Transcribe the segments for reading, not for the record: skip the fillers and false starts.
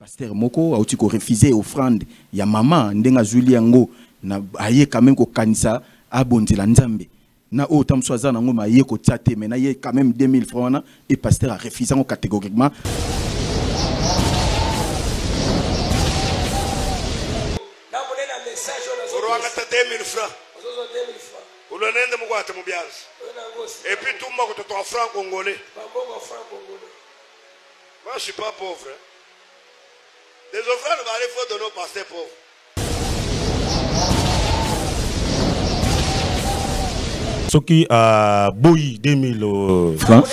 Pasteur Moko a aussi refusé offrande ya maman ndenga zuli yango na aye quand même ko kanisa abondela nzambe na autant soaza nango ma ye ko tsaté mais na ye quand même 2000 francs na et pasteur a refusé catégoriquement. Et puis tout le monde est en franc congolais. Moi je suis pas pauvre. Les offrandes va aller faut donner aux pasteurs pauvres. Ce qui a bouilli 2000 francs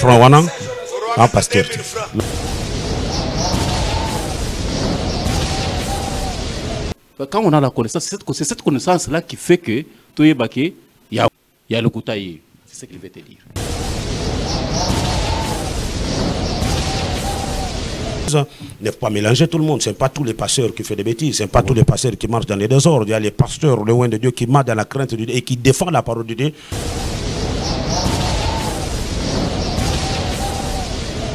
en pasteur. Quand on a la connaissance, c'est cette connaissance-là qui fait que il y a le Koutaï. C'est ce qu'il veut te dire. Ne faut pas mélanger tout le monde. Ce n'est pas tous les pasteurs qui font des bêtises. Ce n'est pas tous les pasteurs qui marchent dans les désordres. Il y a les pasteurs loin de Dieu qui marchent dans la crainte de Dieu et qui défendent la parole de Dieu.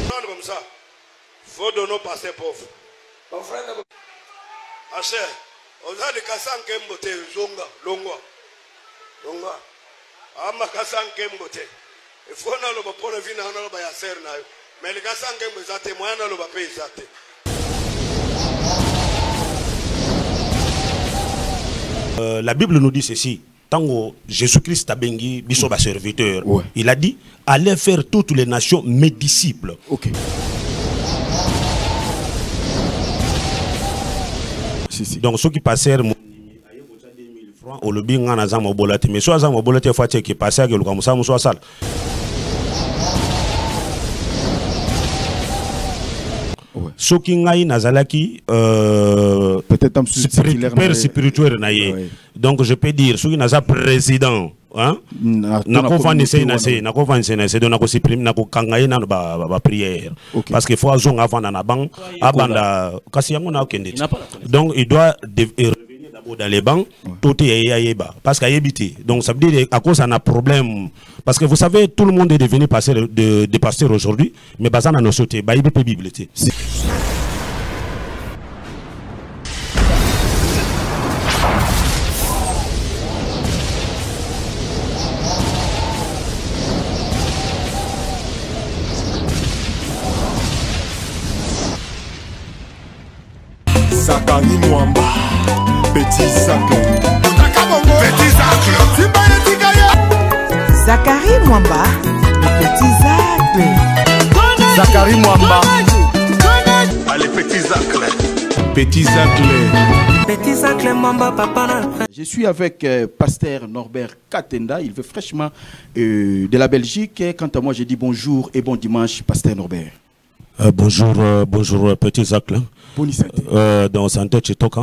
Comme ça, il faut donner aux pasteurs pauvres. Acher, on a des cassans qui aiment beauté, zonga, longwa. Ama cassans qui aiment beauté. Il faut que nous prenions vie dans notre bayaser. Mais les cassans qui aiment beauté, moi, nous ne pouvons pas. La Bible nous dit ceci. Tango Jésus-Christ a bengi bisoba serviteur. Il a dit allez faire toutes les nations mes disciples. OK. Donc ceux qui passèrent au lobby ngana za mobolate mais soit za mobolate fois qui passait que le comme ça soit sale. Ceux qui ngai nazalaki peut-être un spirituel naie. Donc je peux dire ceux qui naza président hein na ko vanise na ko supprimer na ko kangai na ba prière parce que faut azong avant na bang abanda kasi yango na okende. Donc il doit revenir d'abord dans les bancs tout est yeba parce qu'il y a habité. Donc ça veut dire à cause ça a problème parce que vous savez tout le monde est devenu pasteur de pasteur aujourd'hui mais bazana no sauté ba Bible bibliothèque. Zakari Mwamba, Petit Zacle. Petit Zacle. Zakari Mwamba, le Petit Zacle. Zakari Mwamba. Allez, Petit Zacle. Petit Zacle. Petit Zacle Mwamba, papa. Je suis avec pasteur Norbert Katenda. Il veut fraîchement de la Belgique. Quant à moi, je dis bonjour et bon dimanche, pasteur Norbert. Bonjour, Petit Zacle. Dans santé tu toques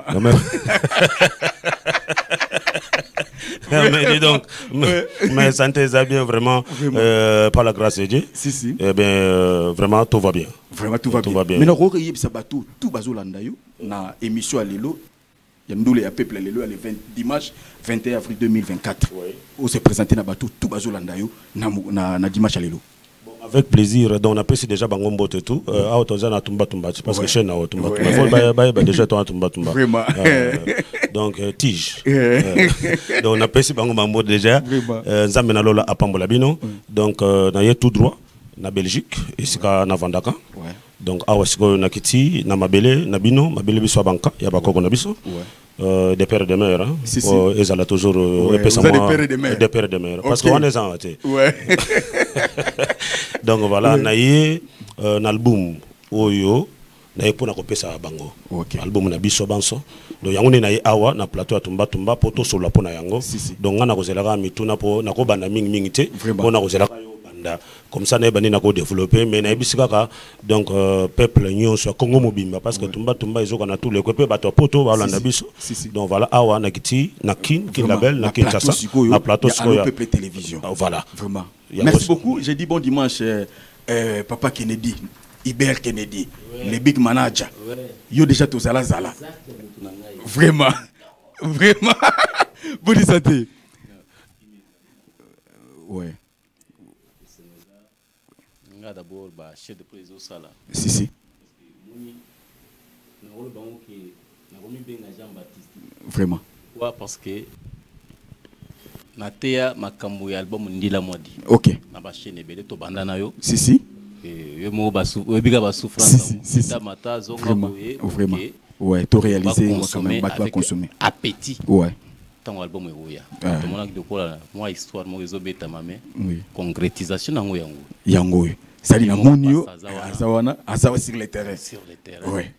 vraiment mais dis donc mais santé ça bien vraiment par la grâce de Dieu si eh bien vraiment tout va bien mais non royé ça bateau tout bazolanda yo na émission à lelo ya ndule ya peuple lelo le 20 dimanche 21 avril 2024 où se présenter na bateau tout bazolanda yo na dimanche à lelo. Avec plaisir, donc on appelle déjà Bangombo et tout. Parce que chez nous, Tumba. Déjà, Tumba. Vraiment. Donc, tige. Donc on appelle Bangombo déjà. Zamena Lola à Pambolabino. Donc, on a tout droit. Na Belgique, ici à Navandaka. Donc, à Wasko Nakiti, Namabele, Nabino, Mabele Biso Banka, Yabako Nabiso. Des pères et des mères, hein. Ils ont toujours des pères et des mères. Parce qu'on est en donc voilà, on a eu un album Oyo, on a eu pour ça bango. Album na biso banso. Donc yango na eu awa na plateau à Tumba poto solo pour na yango. Donc on a causé la mituna po na ko bana ming te. On a causé la banda. Comme ça na bani na ko développer mais na bisika ka donc peuple nyon soit Congo mobimba parce que Tumba ils ont na tous les côtés bato poto ba landa biso. Donc voilà awa na kiti na kin label na Kinshasa na plateau sikoyo peuple télévision. Voilà. Vraiment. Merci beaucoup. J'ai dit bon dimanche Papa Kennedy, Hubert Kennedy, le big manager. Yo déjà tout zala. Vraiment. Vraiment. Bonne santé. Ouais. D'abord, chef de prison, ça là. Si. Vraiment. Ouais, parce que natea makambo ya album Ndila Mwadi. Ok. Na ba chaîne ebele to banda na yo. Si. Yo mo ba biga ba souffrance. Si. Mata zonga boye. Vraiment. Ouais, tout réalisé, quand même, pas consommer. Appétit. Ouais. Tant album eroya. To mona ki dokola moi histoire mo ezobeta mame. Oui. Concrétisation nango yango. Yango. Ça dit na monio. Azawa sur le terrain. Sur le terrain. Ouais.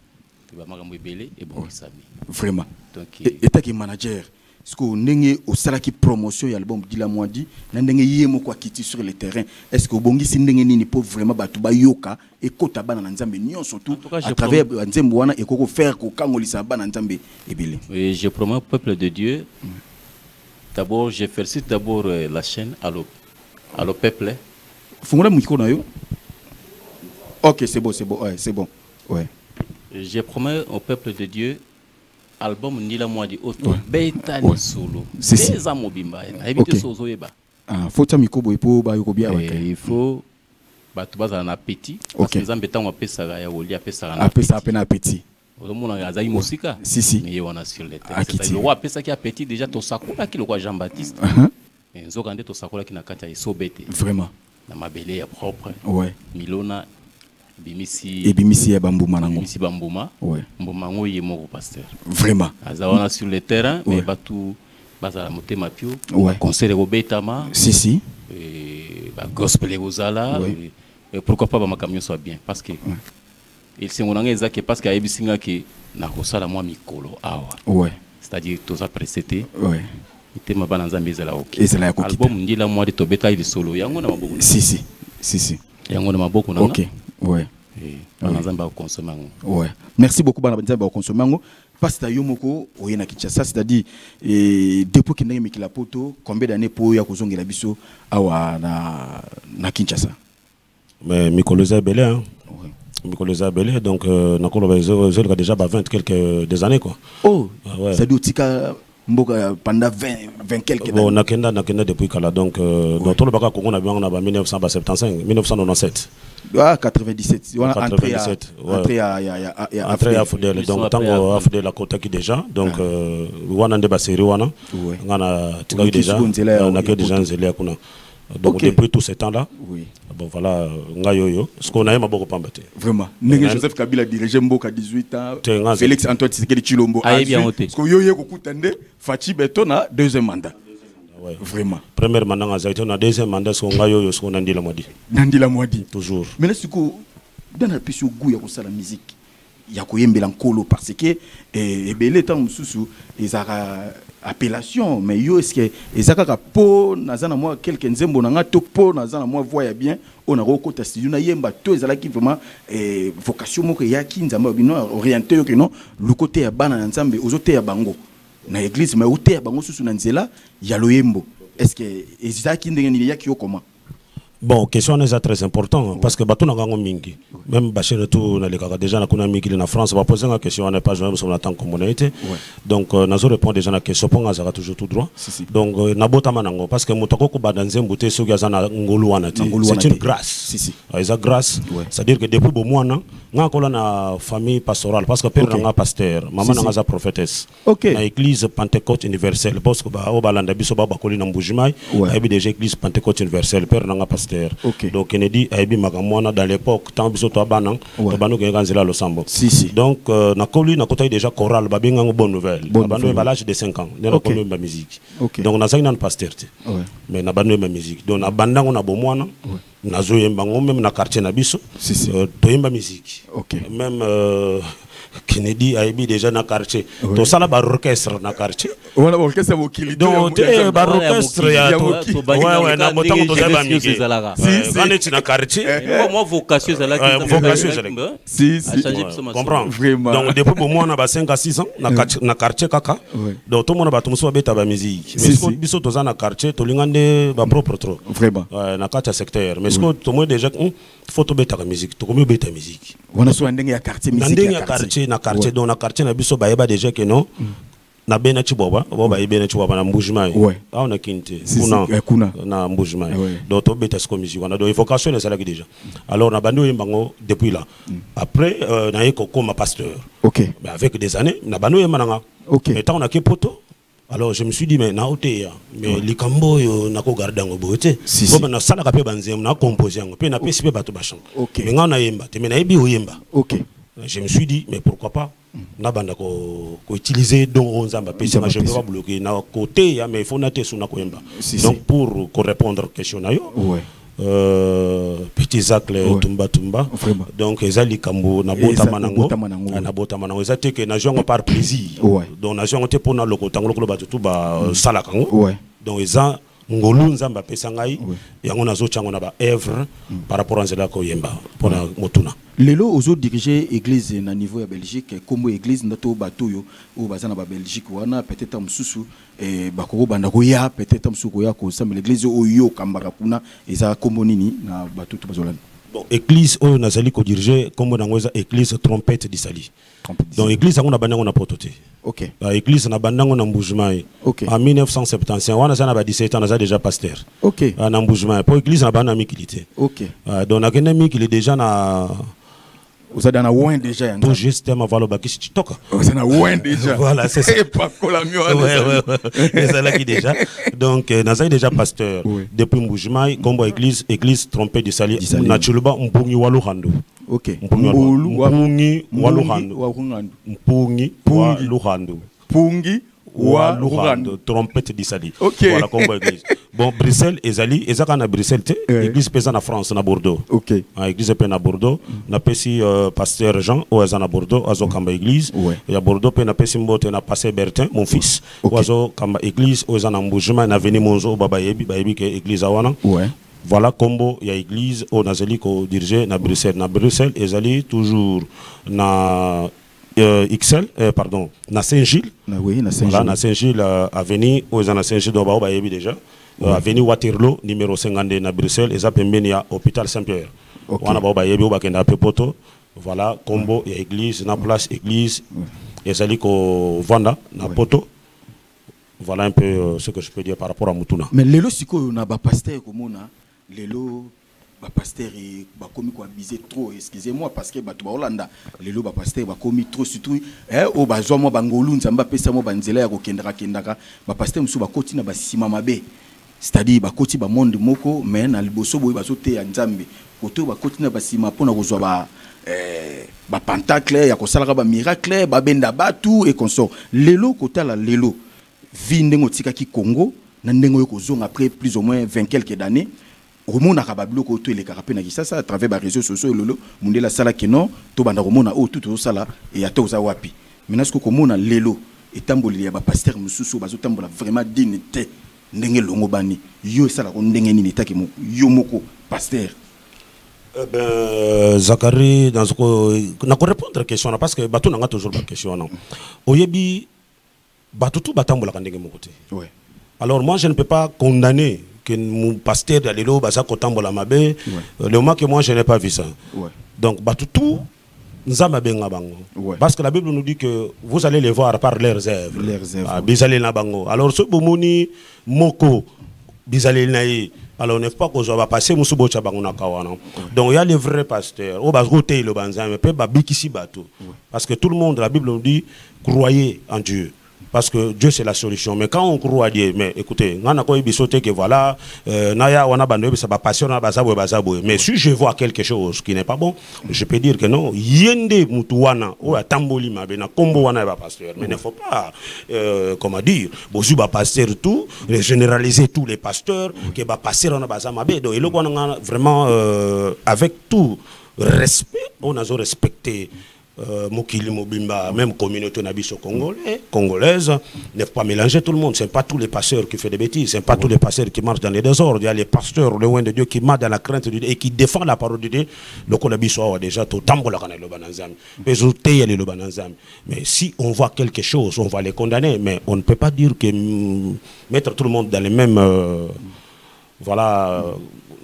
Tu vas makambo ebele et bon sami. Vraiment. Donc et ta ki manager. Est-ce que ndenge au salaki promotion ya album Ndila Mwadi na ndenge yemo kwa kiti sur le terrain est-ce que bongisi ndenge nini pour vraiment batu ba yoka et kota bana na nzambe nyon surtout à travers nzembo wana et koko faire ko kangolisa bana nzambe ebele. Oui, je promets au peuple de Dieu. D'abord, je félicite d'abord la chaîne Allo peuple. Fongola micro na yo. OK, c'est bon, ouais, c'est bon. Ouais. Je promets au peuple de Dieu album Ndila Mwadi auto beta ni solo c'est mobimba na ebite sozo yeba faut ta mikobo epo ba yoko bia il faut batu baza na appétit parce que nzambe tango apesa ya woli apesa na apesa pena appétit omona azali musika si mais yona sur le terrain c'est le roi apesa ki appétit déjà to sakola ki le roi Jean-Baptiste et nzoka nde to sakola ki na kati ya isobete vraiment na mabele ya propre ouais milona bimisi ya bambuma nango bimisi bambuma ouais mbuma ngo yemo pasteur vraiment azawana sur le terrain mais batu bazala motema pio concert robetama si et ba gospel ozala et pourquoi pas ba makamyo soit bien parce que il se monanga ezaki parce que ayebisinga que na kosala moi mikolo awa ouais c'est-à-dire tous précédé ouais itema bana nzambe ezala OK album Ndila Mwadi to beta il solo yango na maboko si yango na maboko na OK ouais ouais. Merci beaucoup bana banza ba consommer ngo pasta yo moko oyena Kinshasa c'est-à-dire depuis que ndenge mikila poto combien d'années pour ya kozongela biso awa na Kinshasa mais mikoloza belé hein mikoloza belé donc nakolo ba déjà 20 quelques des années quoi oh ouais. Ça dit tika mboka pendant 20 quelques années bon nakenda depuis kala donc dans tout le baka Congo na bien na 1975 1997 97 on a entré à Fodel donc tango à Fodel la Kota qui déjà donc wana nde ba série wana ngana tika déjà on a que déjà nzeli kuna donc depuis tout ce temps là bon voilà ngayoyo ce qu'on a aimé beaucoup pambate vraiment nenge Joseph Kabila dirigé mboka 18 ans Félix Antoine Tshisekedi Chilombo ce que yoye kokutande Fachi Beto na deuxième mandat vraiment premier mandat ngazaito na deuxième mandat ce ngayoyo ce qu'on a Ndila Mwadi toujours mais là ce que dans la pièce goût ya kosala musique ya koyembela nkolo parce que ebele temps mususu ezaka appellation mais yo est-ce que ezaka po nazana moi quelques nzembo na ngato po nazana moi voya bien on a rekota studio na yemba to ezalaki vraiment vocation moko ya kinzamba bino orienté yo que non le côté ya bana nzambe ozote ya bango na église mais ote ya bango susu na nzela ya loyembo est-ce que ezaki ndenge ni yaki yo comment. Bon, question est très important parce que bateau n'a pas mingi. Même Bachir tout na les cas déjà na kuna mingi na France va poser la question on n'est pas joué sur la tant communauté. Donc nazo répond déjà la question pour ngazara toujours tout droit. Donc na bota manango parce que mutako ko badanze mbuté so gaza na ngolu wana c'est une grâce. Isa grâce, c'est-à-dire que depuis bo mwana nga ko na famille pastorale parce que père nga pasteur, maman nga prophétesse. Na église Pentecôte universelle parce que ba o balanda biso ba bakoli na mbujimai, et déjà église Pentecôte universelle père nga pasteur. Donc Kennedy a été magamona dans l'époque tant biso to banan to banu ke ganzela lo sambo donc na koli na kota déjà choral babinga bonne nouvelle banu ba l'âge de 5 ans na ko ba musique donc na zangina pasteur mais na banu ba musique donc na bandango na bomwana na zoyemba ngo même na quartier na biso to yemba musique même Kennedy a été déjà dans le quartier. Tout ça, là, orchestre dans le quartier. On a orchestre qui donc, orchestre, il y a tout. Ouais, na motango to zaba miki. Quand tu na quartier, moi vocation c'est là qui vocation c'est là. Si. Comprends. Donc depuis pour moi on a 5 à 6 ans na quartier kaka. Donc tout le monde ba tout so beta ba musique. Mais ce biso to za na quartier to lingande ba propre trop. Vraiment. Na quartier secteur. Mais ce que tout moi déjà photo beta la musique, to comme beta musique. On a so ndenge ya quartier musique. Na quartier na quartier donc na quartier na biso ba yeba déjà que non. na bena chiboba boba ibena chiboba na mbujimai on a kinte kuna na mbujimai donc to beta commission on a donc évocation les salaki déjà alors na bando yembango depuis là après na yeko comme pasteur mais avec des années na bando yemananga mais tant on a que poto. Alors je me suis dit mais na oteya mais likambo yo nako garder ngo bote comme na sala ka pe banzem na composer ngo pe na pe sipe bato bachon mais nga na yemba te mais na yebi oyemba je me suis dit mais pourquoi pas na banda ko utiliser donc on zamba pe je ne peux pas bloquer na côté ya mais il faut nater sur na ko yemba donc pour répondre question na yo petit zacle tumba donc ezali kambo na bota manango ezate que na jongo par plaisir donc na jongo te pona loko tango loko batu tu ba sala kango donc eza ngolu nzamba pesa ngai yango nazo chango na ba œuvre par rapport à nzela ko yemba pona motuna lelo ozo diriger église na niveau ya Belgique comme église ndato bato yo o bazana ba Belgique wana peut-être mususu bakoko banda ko ya peut-être musuko ya ko samba l'église oyo kambaka kuna eza kombo nini na bato to bazolana. Bon, église oyo nazali ko diriger comme na ngoza église trompette d'Isali. Donc église ngona bandango na pototé. OK. Église na bandango na Mbujimai. En 1975 wana sana ba 17 ans naza déjà pasteur. OK. Na Mbujimai pour église na bana mikilité. OK. Donc na kende mikili déjà na vous êtes dans la ouin déjà. Tout juste ma valo bakisi chitoka. Vous êtes dans la ouin déjà. Voilà, c'est ça. Pas la mieux. C'est là qui déjà. Donc naza déjà pasteur depuis Mbujimai comme église trompée de Sali. Na chuluba mpungi waluhando. OK. Mpungi waluhando. Mpungi waluhando. Mpungi waluhando. Trompette d'Isali. Voilà comme église. Bon, Bruxelles, Ezali, Ezaka na Bruxelles, église pesa na France, na Bordeaux. OK. Église pesa na Bordeaux. Na pesi pasteur Jean, oaza na Bordeaux, azo kamba église. Et à Bordeaux, pe na pesi mbote na pasteur Bertin, mon fils. Oazo kamba église, oaza na Mbujima, na veni monzo, baba yebi, ke église awana. Voilà combo ya église au nazali ko diriger na Bruxelles. Na Bruxelles, Ezali toujours na pardon, na Saint-Gilles. Oui, na Saint-Gilles. Voilà, na Saint-Gilles, avenue, oaza na Saint-Gilles, do ba yebi déjà. Avenue Waterloo numéro 52 na Bruxelles et ça pembeni ya hôpital Saint-Pierre. Wana ba yebi o bakenda pepoto. Voilà combo ya église na place église et zali ko vanda na poto. Voilà un peu ce que je peux dire par rapport à Mutuna. Mais lelo siko na ba pasteur komona lelo ba pasteur et ba komi ko abuser trop, excusez-moi parce que ba to ba Hollanda lelo ba pasteur ba komi trop surtout o ba zo mo bangolu nzamba pesa mo banzela ya ko kendaka ba pasteur musu ba koti na ba sima mabe. C'est-à-dire bakoti ba monde moko mais na liboso boy bazote ya nzambe koto bakoti na basima pona kozwa ba pentacle ya kosalaka ba miracle ba benda batu et consort lelo kotala lelo vi ndengo tikaki Congo na ndengo yokozonga après plus ou moins 20 quelques années romona ka bablo ko to eleka pe na kisasa à travers ba réseaux sociaux lelo mundela sala keno to banda romona o tout sala et ata oza wapi maintenant ce ko komona lelo etamboli ya ba pasteur mususu bazotambola vraiment dignité ndenge longo bani yo sala ko ndenge nini taki mo yo moko pasteur. Zachary dans ce na ko répondre question parce que bato nanga toujours ba question non oyebi bato tout batambola ka ndenge moko te. Alors moi je ne peux pas condamner que mon pasteur d'alelo basa ko tambola mabe le moment que moi je n'ai pas vu ça. Donc bato tout parce que la Bible nous dit que vous allez les voir par leurs œuvres. Alors ce bomoni moko bizalé naï. Alors n'est pas qu'on va passer musubo chabanguna kawana. Donc il y a les vrais pasteurs. Au bas côté le banzan mais peut babikisi bateau. Parce que tout le monde la Bible nous dit croyez en Dieu. Parce que Dieu c'est la solution. Mais quand on croit à Dieu, mais écoutez, on a quoi que voilà, naya wana bando ça va passer na bazabo. Mais si je vois quelque chose qui n'est pas bon, je peux dire que non. Yende mutuwana ou atamboli mabe na kombo wana ba pasteur. Mais il ne faut pas, comment dire, bozu ba pasteur tout, généraliser tous les pasteurs qui va passer na bazamabe. Donc il faut vraiment avec tout respect, on a respecté. Mokili Mobimba, même communauté nabiso congolaise, ne faut pas mélanger tout le monde. Ce n'est pas tous les pasteurs qui font des bêtises, ce n'est pas tous les pasteurs qui marchent dans les désordres. Il y a les pasteurs, le loin de Dieu, qui marchent dans la crainte de Dieu et qui défendent la parole de Dieu. Le Konabiso a déjà tout tambola le bananzam. Mais si on voit quelque chose, on va les condamner. Mais on ne peut pas dire que mettre tout le monde dans les mêmes. Voilà.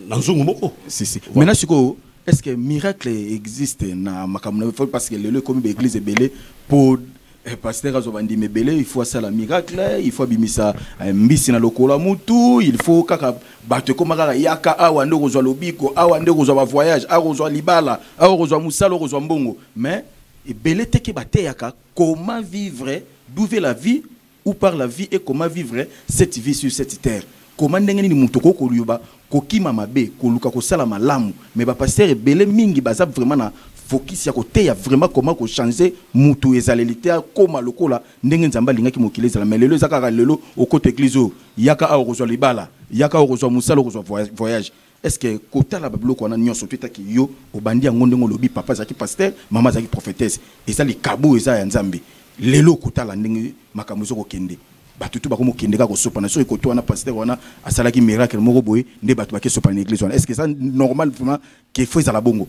Dans un mot. Si. Maintenant, est-ce que miracle existe na makamuna parce que le comme l'église est belé pour Pasteur Azobandi Mebele, il faut ça la miracle, il faut bimisa mbisi na lokola mutu, il faut kaka bato komaka yaka awa ndo kozwa lobiko, awa ndo kozwa voyage, awa kozwa libala, awa kozwa musalo, kozwa mbongo. Mais ebele teke bate yaka comment vivre, d'où vient la vie ou par la vie et comment vivre cette vie sur cette terre. Comment ndenge ni mutu ko koluba kokima mabe, koluka ko sala malamu, mais ba pasteur ebele mingi baza vraiment na focus ya côté ya vraiment comment ko changer mutu ezalelité koma lokola ndenge nzamba lingaki mokili ezala mais lelo ezaka lelo au côté église yaka a kozwa libala yaka a kozwa musalo kozwa voyage. Est-ce que kota la bablo ko na nyonso tutaki yo obandi yango ndengo lobi papa zaki pasteur mama zaki prophétesse ezali kabu eza ya nzambe lelo kota la ndenge makamuzo ko kende batu tu bako mokende ka ko sopa na so ikoto wana pasteur wana asalaki miracle moko boye nde batu bake sopa na église wana. Est-ce que ça normal vraiment que faut ezala bongo?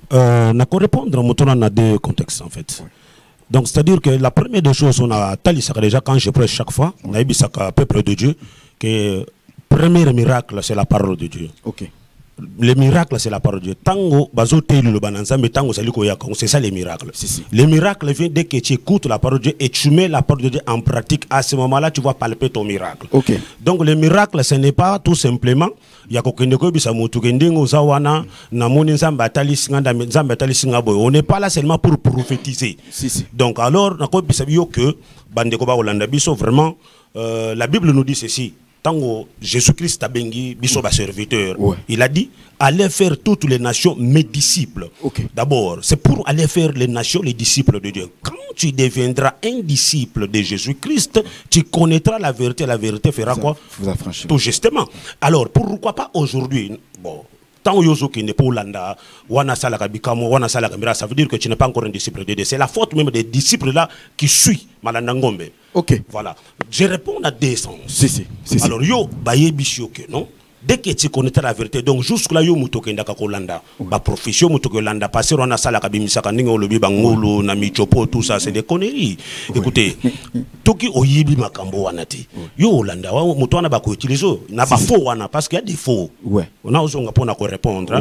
N'a qu'à répondre à deux contextes en fait. Donc c'est-à-dire que la première des choses, on a talisaka déjà quand je prêche chaque fois, on a dit ça peuple de Dieu, que le premier miracle c'est la parole de Dieu. Ok. Le miracle c'est la parole de Dieu. Tango bazote le bananzambe tango saliko yaka, c'est ça les miracles. Si. Le miracle vient dès que tu écoutes la parole de Dieu et tu mets la parole de Dieu en pratique. À ce moment-là, tu vas palper ton miracle. Ok. Donc le miracle, ce n'est pas tout simplement on n'est pas là seulement pour prophétiser. Si. Donc alors, vraiment, la Bible nous dit ceci. Tango Jésus-Christ a bengi bisoba serviteur. Ouais. Il a dit allez faire toutes les nations mes disciples. Okay. D'abord, c'est pour aller faire les nations les disciples de Dieu. Quand tu deviendras un disciple de Jésus-Christ, tu connaîtras la vérité. La vérité fera quoi? Tout justement. Alors pourquoi pas aujourd'hui? Bon. Tant que n'est pas Hollanda, ça veut dire que tu n'es pas encore un disciple de Dieu. C'est la faute même des disciples là qui suivent Malandangombe. Ok. Voilà. Je réponds à deux sens. Si. Alors, yo, baye bishoke, non? Dès que tu connais la vérité, donc jusque-là, yo mutoke ndaka kolanda. Ba profession mutoke landa. Passer on a sala kabimisaka ningo olobi bangolo na michopo tout ça, c'est des conneries. Écoutez, toki oyibi makambo wanati. Yo Hollanda, wa muto wana ba ko utiliser na ba faux wana parce qu'il y a des faux. Ouais. On a osonga pona ko répondre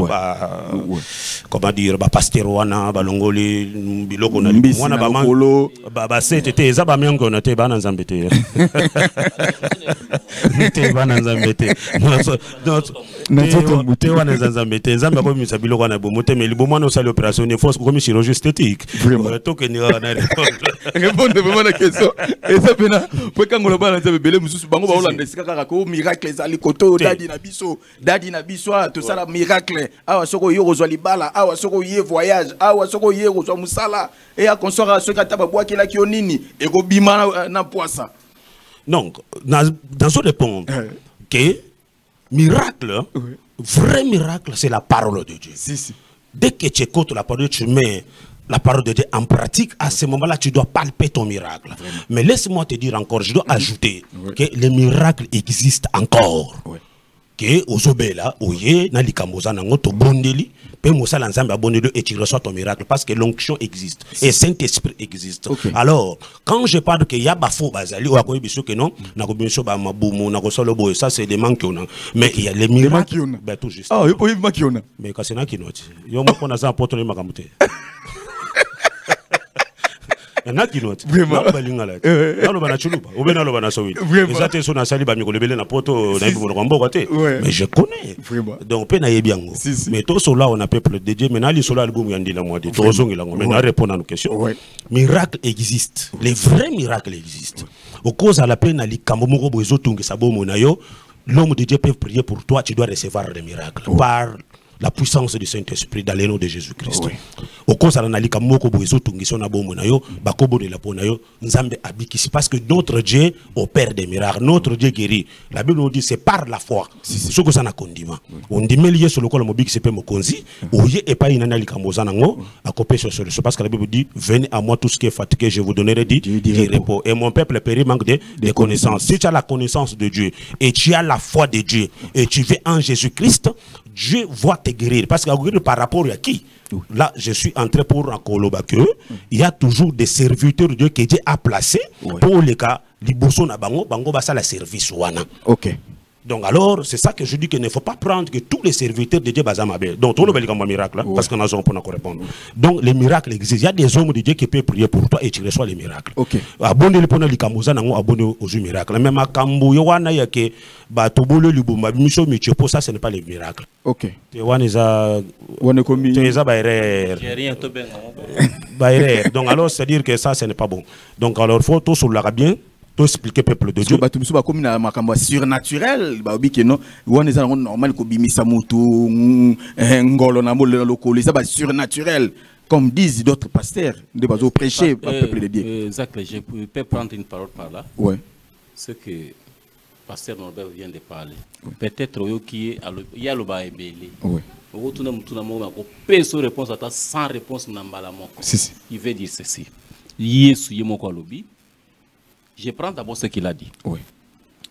comment dire ba pasteur wana ba longoli biloko na wana ba mangolo ba setete za ba mengo na te ba na nzambete. Te ba na nzambete. Te wana nzambete nzamba ko misa biloko na bomote mais libomo na osali opération ne force comme chirurgie esthétique. To que ni na répondre vraiment la question. Et ça pena pour quand on le parle de belé mususu bango ba Hollanda sika ko miracle ezali koto dadi na biso to sala miracle awa soko yo kozwa libala awa soko ye voyage awa soko ye kozwa musala et a consora soka taba boaki la ki onini e ko bima na poisa. Donc dans ce répondre que miracle, vrai miracle, c'est la parole de Dieu. Si. Dès que tu écoutes la parole de Dieu, tu mets la parole de Dieu en pratique, à ce moment-là, tu dois palper ton miracle. Vraiment. Mais laisse-moi te dire encore, je dois ajouter que les miracles existent encore. Que ozobela oye na likamboza nango to bondeli pe mosala nzambe abondeli et tu reçois ton miracle parce que l'onction existe et Saint-Esprit existe. Alors quand je parle que ya ba faux bazali ou akoyi biso que non na ko biso ba mabumu na ko solo boy, ça c'est des manques on a, mais il y a les miracles ben tout juste. Ah yo po makiona mais kasena kinoti yo moko na za poto ni makamute. Na kinoti vraiment balingala nalo bana chulupa ou bien nalo bana sowit ezate so na sali ba mikolebele na poto na ibo ngombo kote mais je connais vraiment donc pe na yebiango mais to so là on a peuple de Dieu mais na li solo album yandila moi de to zongi lango mais na répondre à nos questions. Miracle existe, les vrais miracles existent au cause à la peine ali kambo moko bozo tungi sabo mona yo l'homme de Dieu peut prier pour toi, tu dois recevoir des miracles par la puissance du Saint-Esprit dans le nom de Jésus-Christ. Au cause de la moko bozo tungiso na bomo na yo bakobo de la pona yo nzambe abikisi parce que notre Dieu opère des miracles, notre Dieu guérit. La Bible nous dit c'est par la foi. Ce que ça na kondima. On dit lié sur le col mobile c'est pe mokonzi, oye et pas inana likamboza nango akopé sur le parce que la Bible dit venez à moi tous ce qui est fatigué, je vous donnerai du repos. Et mon peuple périt manque de connaissances. Si tu as la connaissance de Dieu et tu as la foi de Dieu et tu vis en Jésus-Christ, Dieu va te guérir. Parce que par rapport à qui? Là, je suis entré pour un coloba que il y a toujours des serviteurs de Dieu que Dieu a placés pour les cas, liboso na bango, bango basa la service wana. Ok. Donc alors, c'est ça que je dis qu'il ne faut pas prendre que tous les serviteurs de Dieu bazamabé. Donc tout le monde est miracle, parce qu'on a besoin pour nous répondre. Donc les miracles existent. Il y a des hommes de Dieu qui peuvent prier pour toi et tu reçois les miracles. Ok. Abonné le pona likamuza nango abonné aux miracles. Même à Kambu yowana yake ba tobolo libumba miso michepo, ça ce n'est pas les miracles. Ok. Tu vois neza komi. Tu neza baire. J'ai rien to ben. Baire. Donc alors c'est dire que ça ce n'est pas bon. Donc alors faut tout sur la bien. Tout expliquer peuple de Dieu. Parce que comme na makambo surnaturel, ba obi que non, on est normal ko bimisa mutu ngolo na molo lokolo, ça ba surnaturel comme disent d'autres pasteurs de bazo prêcher au peuple de Dieu. Exact, je peux prendre une parole par là. Ouais. Ce que pasteur Norbert vient de parler. Peut-être il y a le ba ebele. Ouais. Réponse à ta sans réponse n'ambala moko. Il veut dire ceci. Yesu yemoko alobi. Je prends d'abord ce qu'il a dit. Oui.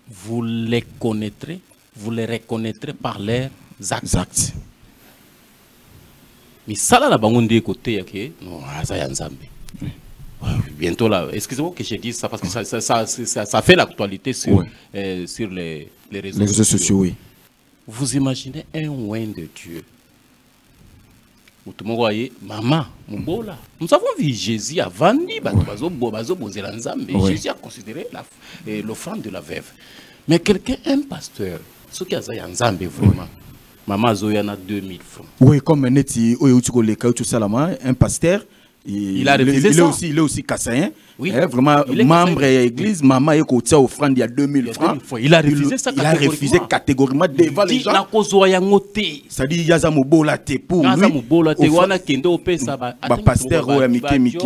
Vous les connaîtrez, vous les reconnaîtrez par leurs actes. Mais ça là, la bangonde côté, non, ça y a bientôt là, excusez-moi que je dise ça parce que ça fait l'actualité sur, sur les réseaux sociaux. Oui. Vous imaginez un oin de Dieu. Vous voyez, maman, nous avons vu Jésus a vendu, Jésus a considéré l'offrande de la veuve. Mais quelqu'un, un pasteur, ce qui a Nzambe vraiment, maman Zoyana 2000 francs. Oui, comme un pasteur. Il a refusé ça. Il est aussi kassaïen. Oui. Vraiment, membre de l'église, maman est côté offrande il y a 2000 francs. Il a refusé ça catégoriquement. Il a refusé catégoriquement devant les gens. Ça dit Yaza Mobola te pour lui. Yaza Mobola te wana kendo opesa ba pasteur o amike mike.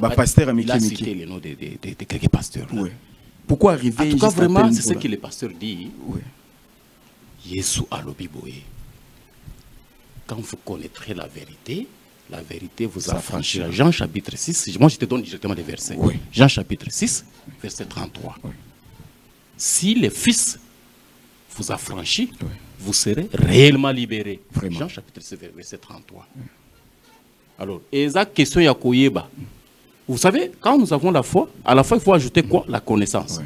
Ba pasteur amike mike. Citer le nom de quelques pasteurs. Oui. Pourquoi arriver? En tout cas vraiment, c'est ce que les pasteurs disent. Oui. Yesu alobi boye. Quand vous connaîtrez la vérité vous affranchira. Jean chapitre 6, moi je te donne directement des versets. Oui. Jean chapitre 6, verset 33. Oui. Si le Fils vous affranchit, vous serez réellement libérés. Vraiment. Jean chapitre 6, verset 33. Oui. Alors, et la question Yakoyeba. Vous savez, quand nous avons la foi, à la foi il faut ajouter quoi? La connaissance.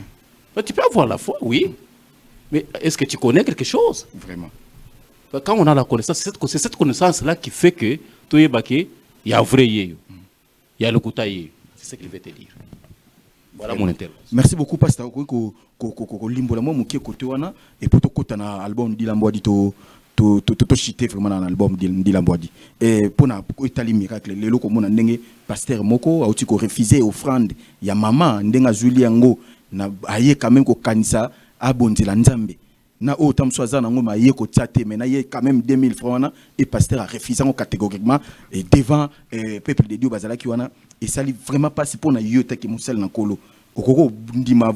Oui. Tu peux avoir la foi, oui. Mais est-ce que tu connais quelque chose? Vraiment. Quand on a la connaissance, c'est cette connaissance-là qui fait que il y a vrai, il y a le koutaï. C'est ce qu'il veut te dire. Voilà mon intervention. Merci beaucoup, Pasteur. Et pour tout un album d'Ilambouadi, to chiter vraiment un album d'Ilambouadi. Et pour Italie miracle, les locaux mon ndenge Pasteur Moko a aussi refusé offrande. Il y a maman ndenga Zuliango na aye quand même ko kanisa abondela Nzambe. Na autant soit na ngoma yé ko tsaté mais na yé quand même 2000 francs na et pasteur a refusé catégoriquement et devant peuple de Dieu bazala ki wana et ça li vraiment pas pour na yota ki musel na kolo okoko ndima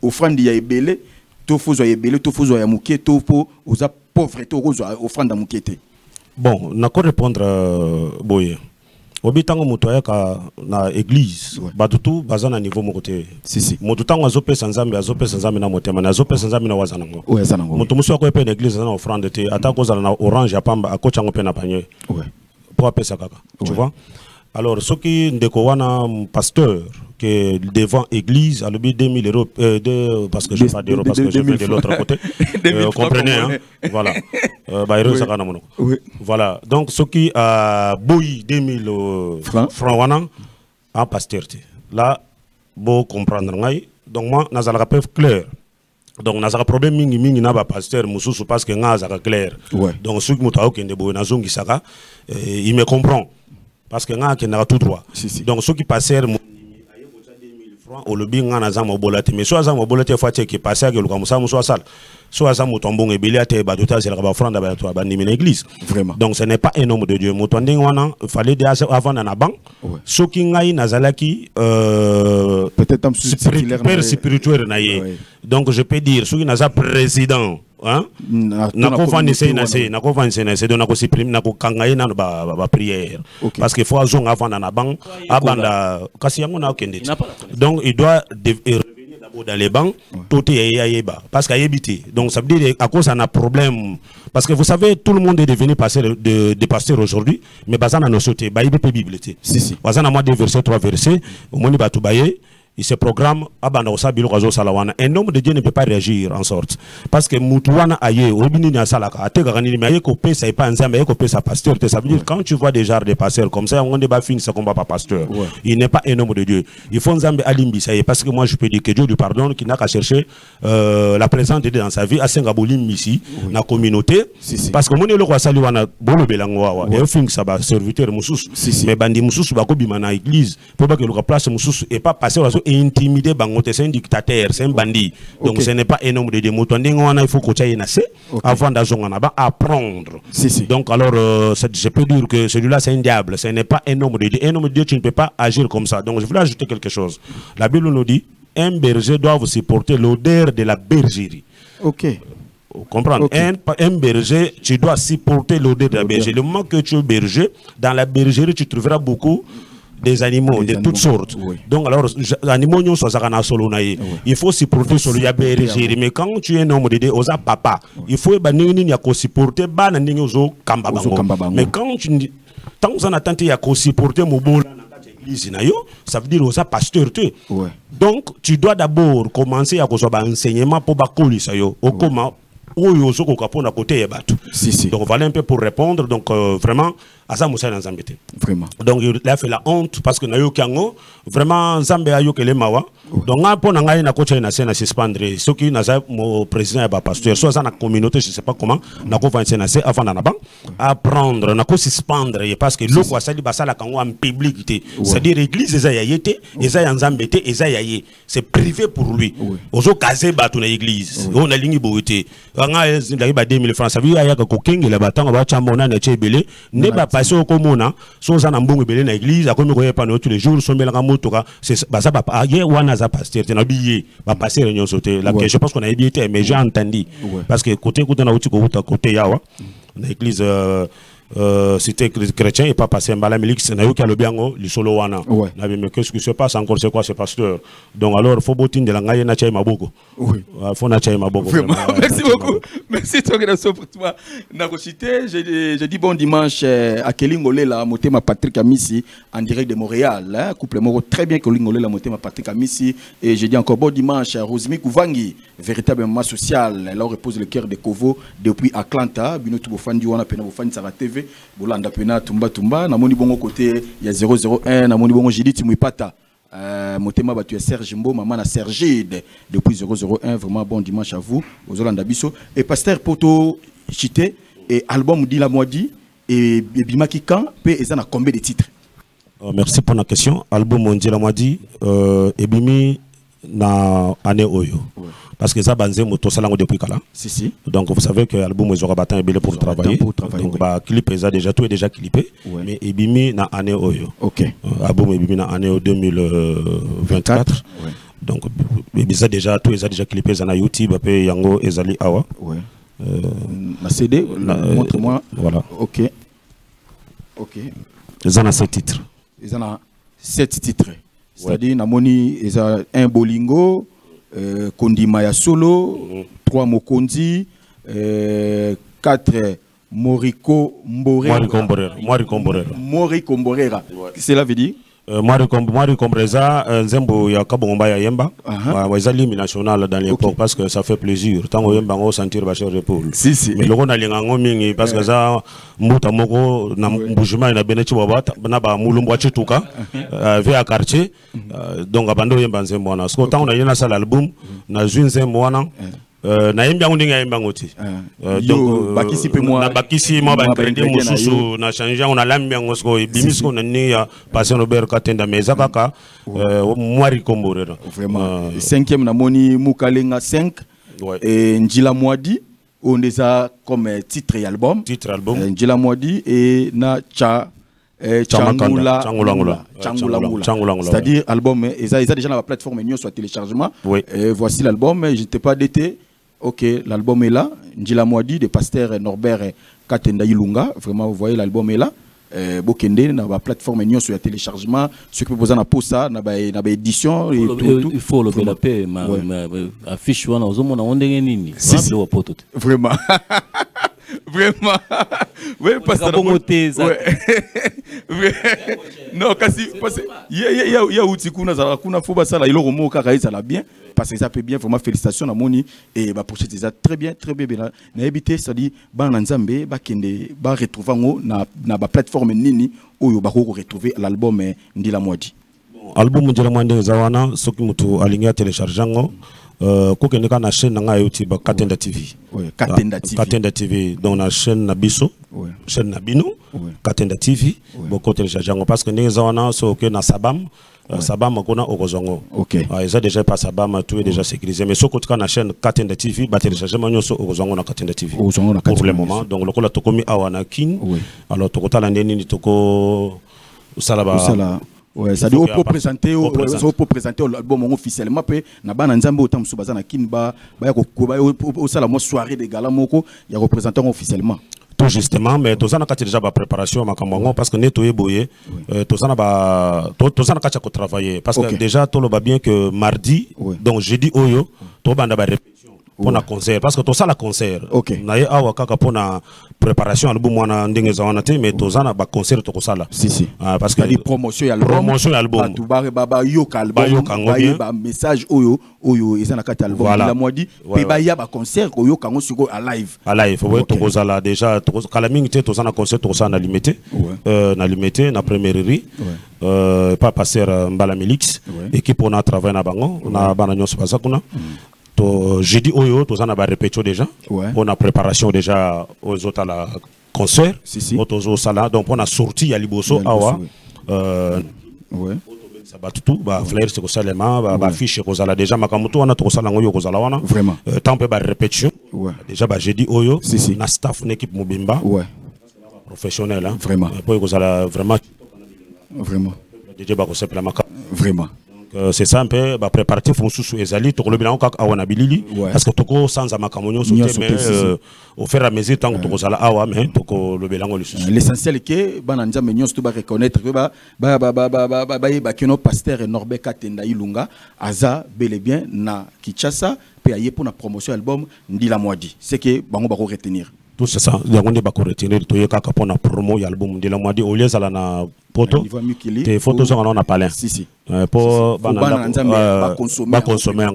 offrande ya ebele to fozo ya ebele to fozo ya muké to po oza pauvre to ozo offrande ya mukété. Bon, na ko répondre boye obitango mutoya ka na église batutu bazana niveau mokote si motutango azopesa nzambe na motema na azopesa nzambe na wazana ngo mutu muso ko pe na église na offrande te atako zala na orange apamba akocha ngo pe na panier pour apesa kaka tu vois. Alors ce qui ndeko wana pasteur que devant église à l'objet 2000 euros parce que je pas d'euros parce que je viens de l'autre côté comprenez hein voilà voilà donc ce qui a boui 2000 francs wana en pasteur là beau comprendre ngai donc moi nazala preuve clair donc nazala problème mingi na ba pasteur mususu parce que ngazaka clair donc ceux qui mutao kende boy nazongi saka il me comprend parce que nga n'a tout droit. Donc ceux qui passent au lobby nga na zama bolate mais soit zama bolate fois qui passer que le comme ça soit sale soit ça motombon et biliate ba tota c'est la ba franda ba toi ba ni église vraiment. Donc ce n'est pas un homme de Dieu motonding wana fallait déjà avant na bank ceux qui ngai nazalaki peut-être spirituel na yé. Donc je peux dire ceux qui naza président hein na ko vanise na se donc na ko supprimer na ko kangaye na ba prière parce que faut azong avant na bank abanda kasi yango na okende. Donc il doit revenir d'abord dans les bancs tout est parce qu'il y a habité. Donc ça veut dire à cause d'un problème parce que vous savez tout le monde est devenu pasteur de pasteur aujourd'hui mais bazana no sauté ba Bible si bazana moi 2 versets 3 versets au moni ba tout baye il se programme un homme de Dieu ne peut pas réagir en sorte parce que Moutouana aye obini na salaka ategarani mais ko pesa et pas ensemble ko pesa pasteur ça veut dire quand tu vois des genres de pasteurs comme ça on débat fin ça combat pas pasteur il n'est pas un homme de Dieu il faut nzambe alimbi ça parce que moi je peux dire que Dieu lui pardonne qui n'a qu'à chercher la présence de Dieu dans sa vie à sengabolim ici na communauté parce que mon le roi saliwana bolo belangwa et fin ça va serviteur mususu mais bandi mususu ba ko bima na église pour pas que le place mususu et pas passer et intimider Bangote, c'est un dictateur, c'est un bandit. Donc ce n'est pas un homme de démouton. Il faut que tu aies avant d'apprendre. Donc alors, je peux dire que celui-là c'est un diable, ce n'est pas un homme de Dieu. Un homme de Dieu, tu ne peux pas agir comme ça. Donc je voulais ajouter quelque chose. La Bible nous dit, un berger doit supporter l'odeur de la bergerie. Ok. Vous comprenez? Un berger, tu dois supporter l'odeur de la bergerie. Le moment que tu es berger, dans la bergerie, tu trouveras beaucoup des animaux de toutes sortes. Donc alors, les animaux ne sont pas solo. Il faut supporter sur la bergerie. Mais quand tu es un homme de Dieu, papa, il faut supporter mais quand tu tant que tu attends, il y a supporter ça veut dire que pasteur. Donc tu dois d'abord commencer à enseignement pour comment donc voilà un peu pour répondre. Donc vraiment à ça Moussa dans Zambété. Vraiment. Donc il a fait la honte parce que nayo kango vraiment Zambé ayo kele mawa. Donc on a na coach na scène suspendre ceux qui na mon président et pasteur soit ça na communauté je sais pas comment na ko va scène avant na bank apprendre na ko suspendre parce que le quoi ça dit basala kango en public c'est-à-dire église eza yayete eza ya Zambété eza yaye c'est privé pour lui. Ozo casé ba na église on a lingi boité nga 2000 francs ça veut dire que kokengi la batanga ba chambona na chebele ne ba passer au komona so za na mbongo belé na église akomi ko yepa tous les jours so mbela motoka c'est ba ça ba ye wana za pasteur na biye ba passer réunion sauter la je pense qu'on a bien été mais j'ai entendu parce que côté na uti ko côté yawa na église c'était chrétien et pas passé mbala milik c'est na yo ki alobiango li solo wana na mais qu'est-ce qui se passe encore c'est quoi ce pasteur donc alors faut botin de la ngaye na chai maboko faut na chai maboko merci beaucoup merci toi pour toi na ko cité je dis bon dimanche à Kelingolela Motema Patrick Amisi en direct de Montréal couple moko très bien Kelingolela Motema Patrick Amisi et je dis encore bon dimanche à Rosemi Kouvangi véritablement social elle repose le cœur de Kovo depuis Atlanta bino tout bofandi wana pena bofandi sa TV bolanda pena tumba na moni bongo côté il y a 001 na moni bongo Judith Mouipata Motema batu Serge Mbo maman na Sergide depuis 001 vraiment bon dimanche à vous aux Olanda Bisso et pasteur Poto Chité et album dit la moidi et Bimaki Kan pe ezana combien de titres? Merci pour la question. Album dit la moidi et Bimi na année oyo parce que ça banzé moto salango depuis kala donc vous savez que l'album est aura battant belé pour travailler donc ba clip déjà tout est déjà clippé mais ebimi na année oyo album ebimi na année 2024 donc ça déjà tout est déjà clippé na YouTube après yango ezali awa na CD montre-moi voilà ok ça na 7 titres c'est-à-dire namoni eza un bolingo Kondima ya solo 3 Mokondi 4 Moriko Mborera cela veut dire Mari Kombreza Nzembo ya Kabongomba ya Yemba wazali national dans l'époque parce que ça fait plaisir tant que Yemba on sentir ba cher épaule mais le na linga mingi parce que ça muta moko na mbujuma na benechi wabata na ba mulumbu chituka via quartier donc abando Yemba Nzembo na so tant on a yena sala album na Nzembo wana na yemba ngundinga yemba ngoti donc bakisi pe moi na bakisi moi ba ingrédient mususu na changer on a lambia ngosko bimisko na ni ya passion Robert Katenda meza kaka Mwari Komborera vraiment 5e na moni Mukalenga 5 et Njila Mwadi on est comme titre album Njila Mwadi et na Changula, c'est-à-dire album ils ont déjà la plateforme sur téléchargement voici l'album je n'étais pas d'été. Ok, l'album est là. Njila Mwadi de pasteur Norbert Katenda Ilunga. Vraiment, vous voyez, l'album est là. Bokende, na ba plateforme sur le téléchargement. Ce que vous en avez ça, na ba édition. Il faut le la paix. Ma affiche wana ozomona ondenge nini. Vraiment. Vraiment. Oui, parce que non, parce que il y a outil kuna za kuna faut ba ça là il au mot kaka ça la bien parce que ça peut bien vraiment félicitations à Moni et ba projet ça très bien bien na éviter ça dit ba nzambe ba kende ba retrouver ngo na ba plateforme nini oyo ba ko retrouver l'album Ndila Mwadi. Album Ndila Mwadi zawana soki mutu alinga télécharger ngo kokendeka na chaîne nga YouTube Katenda TV. Oui, Katenda TV. Katenda TV donc na chaîne na biso. Chaîne na bino Katenda TV beaucoup télécharger ngo parce que ndenge zawana so que na Sabam Sabam kona okozongo. OK. Ils ont déjà pas Sabam tout est déjà sécurisé mais so kotika na chaîne Katenda TV ba télécharger manyoso okozongo na Katenda TV. Pour le moment donc lokola tokomi awana kin alors tokotala ndeni ni toko salaba. Ouais, ça dit pour présenter l'album officiellement pe na bana nzambe autant musubaza na kinba ba ya ko sala mo soirée de gala moko ya représentant officiellement. Tout justement mais tozana kati déjà ba préparation makambo parce que neto yeboye tozana kati ko travailler parce que déjà to lo ba bien que mardi donc jeudi oyo to banda ba répétition pour un concert parce que tout ça la concert na ye awa kaka pour na préparation album wana ndenge zawana te mais tozana ba concert to sala si parce que la promotion album tout ba yo album ba message oyo ezana kati album la Mwadi pe ba ya ba concert oyo kango siko à live ouais to sala déjà to kala mingi te tozana concert to sala na limité na premièrerie pas passer Mbala Milix équipe on a travaillé na bango na bana nyos pasakuna jeudi oyo tozana ba répétition déjà on a préparation déjà aux autres à la concert autozo sala donc on a sorti à liboso awa ça va tout ba flyer c'est ko salema ba fiche ko sala déjà makamuto on a to sala ngoyo ko sala wana vraiment tant pe ba répétition déjà ba jeudi oyo na staff une équipe mobimba professionnel hein vraiment pour ko sala vraiment DJ ba ko sepla maka vraiment. C'est ça un peu préparatif sous ezali to kolobela ka awana bilili parce que toko sans amakamonyo sauter mais au fur et à mesure tant que toko sala awa mais toko lobela ngo l'essentiel que bana nzambe nyonso to ba reconnaître que ba kino pasteur Norbert Katenda Ilunga aza bel et bien na Kinshasa pe aye pour na promotion album Ndila Mwadi c'est que bango ba ko retenir tout c'est ça yango nde ba ko retenir to ye kaka pour na promo ya album Ndila Mwadi au lieu sala na poto tes photos sont on a parlé pour consommer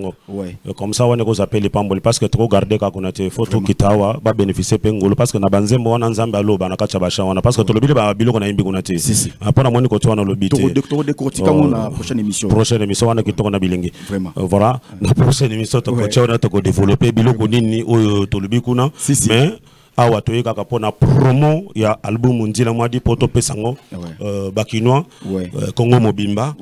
comme ça on est appelé pamboli parce que trop garder quand on a tes photos qui tawa ba bénéficier pengolo parce que na banzembo wana nzambe aloba na kacha basha wana parce que to lobile ba biloko na imbi kuna te apona moni ko twana lobite docteur de cortica na prochaine émission wana ki to na bilingi voilà na prochaine émission to ko twana to ko développer biloko nini oyo to lobi kuna mais awa to yeka kapona promo ya album Ndila Mwadi poto pesango bakinois Congo mobimba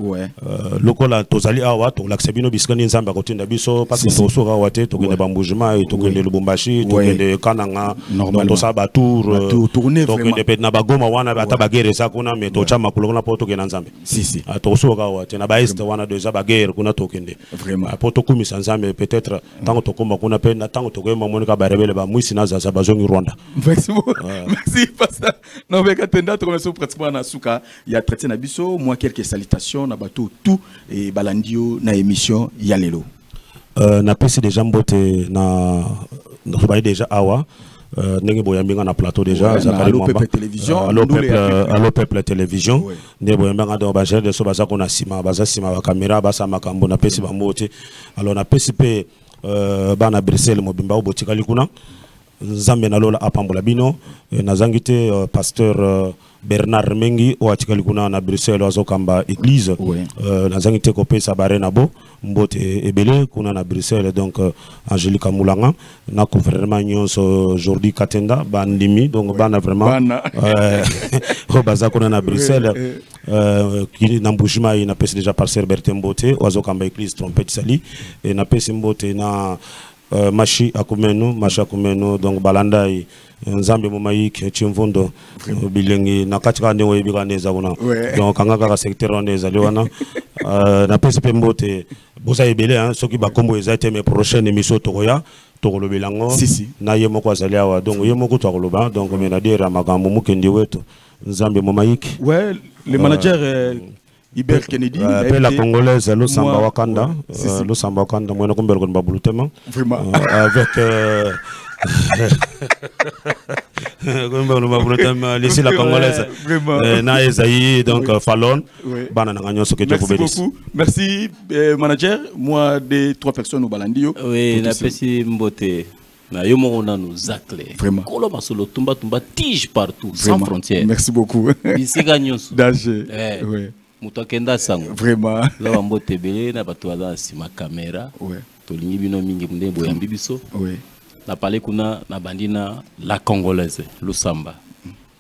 lokola tozali awa to laksebino biskani nzamba kotinda biso parce que to soka awa te to kende bambujima to kende Lubumbashi to kende Kananga to sa ba tour tourner to kende pet na bagoma wana bata bagere sa kuna mais to chama kulona poto kena nzambe to soka awa te na ba est wana de za bagere kuna to kende vraiment poto kumisa nzambe peut-être tango to koma kuna pe na tango to kema monika ba rebele ba mwisi na za bazongi Rwanda. Merci beaucoup. Merci pasteur. Non mais Katenda to remercie pratiquement na suka ya traité na biso moi quelques salutations na bato tout et balandio na émission ya lelo. Na pesi déjà mbote na déjà awa ndenge boyambinga na plateau déjà Zakari Mwamba Allo Peuple Télévision ndenge boyambinga do ba de so baza ko na sima baza sima ba caméra basa makambo na pesi ba mbote alors na pesi pe bana Bruxelles mobimba obotikali kuna Nzambe na lola apambola bino nazangi te pasteur Bernard Mengi o atikali kuna na Bruxelles azokamba église nazangi te kopesa bare na bo mbote ebele kuna na Bruxelles donc Angélique Moulanga na gouvernement nyonso aujourd'hui Katenda bandimi donc bana vraiment o baza kuna na Bruxelles qui na Mbushima ina pesa déjà pasteur Bertin Mbote azokamba église trompette sali et na pesa mbote na Mashi akumenu donc balandai nzambe momaiki chimvundo bilengi na katika ndewe bikaneza kuna donc kanga ka secteur oneza liwana na PSP mbote boza ebele hein soki bakombo ezate mes prochaines émissions tokoya tokolobelango na yemo kwa zaliawa donc yemo ko tokoloba donc me na dire makambo mukendi wetu nzambe momaiki le manager Iber Kennedy appelle la congolaise Lo Samba Wakanda moi na kombelo ko babulutema avec Laissez la Congolaise. Na Esaïe, donc Fallon. Merci beaucoup. Merci, manager. Moi, des 3 personnes au Balandio. Oui, la Pessi Mbote. On a nos actes. Vraiment. Koloma solo tumba tige partout, sans frontières. Merci beaucoup. Ici gagnons. Danger. Oui. Mutokenda sango. Vraiment. Là, Mbote belé na batoala si ma caméra. Oui. Tolingi bino mingi mde boyambi biso. Oui. Na parlé kuna na bandina la Congolaise, Lusamba.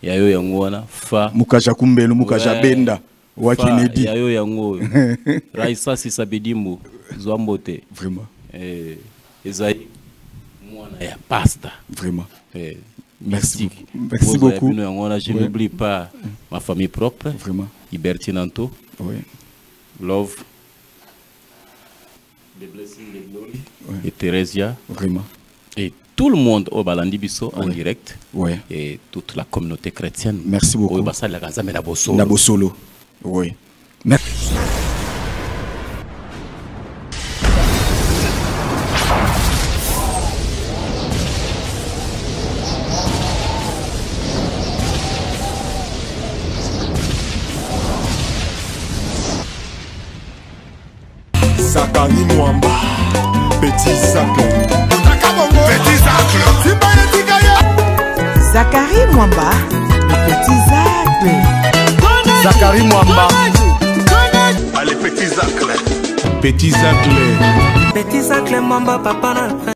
Yayo yango wana fa Mukaja Kumbelo, Mukaja Benda. Wakinedi. Yayo yango. Raisa Sisabedimbo, Zouambote. Vraiment. Esaïe. Ya pasta. Vraiment. Merci. Merci beaucoup. Je n'oublie pas ma famille propre. Vraiment. Ibertinanto. Oui. Love. The Blessing, the Glory. Oui. Et Theresia. Vraiment. Et tout le monde au Balandi Bisso en direct. Oui. Et toute la communauté chrétienne. Merci beaucoup. Nabosolo. Oui. Merci. Zakari Mwamba, Petit Zacle. Petit Zacle. Zakari Mwamba, Petit Zacle. Zakari Mwamba. Allez, Petit Zacle. Petit Zacle. Petit Zacle Mwamba, papa.